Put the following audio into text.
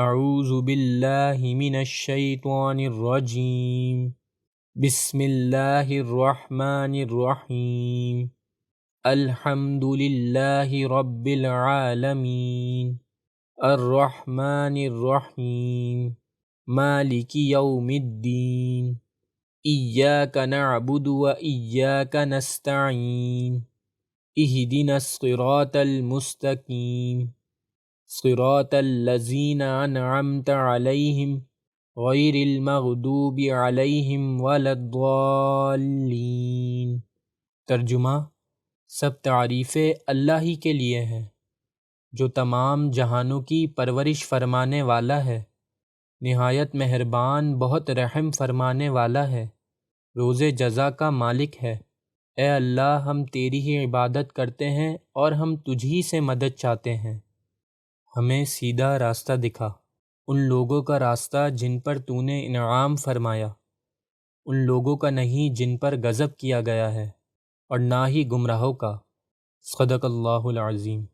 اعوذ باللہ من الشیطان الرجیم، بسم اللہ الرحمن الرحیم، الحمد للہ رب العالمین، الرحمن الرحیم، مالک یوم الدین، ایاک نعبد و ایاک نستعین، اہدنا الصراط المستقیم، صراط الذین انعمت علیہم غیر المغضوب علیہم ولا الضالین۔ ترجمہ: سب تعریفیں اللہ ہی کے لیے ہیں جو تمام جہانوں کی پرورش فرمانے والا ہے، نہایت مہربان، بہت رحم فرمانے والا ہے، روز جزا کا مالک ہے۔ اے اللہ، ہم تیری ہی عبادت کرتے ہیں اور ہم تجھ ہی سے مدد چاہتے ہیں۔ ہمیں سیدھا راستہ دکھا، ان لوگوں کا راستہ جن پر تو نے انعام فرمایا، ان لوگوں کا نہیں جن پر غضب کیا گیا ہے، اور نہ ہی گمراہوں کا۔ صدق اللہ العظیم۔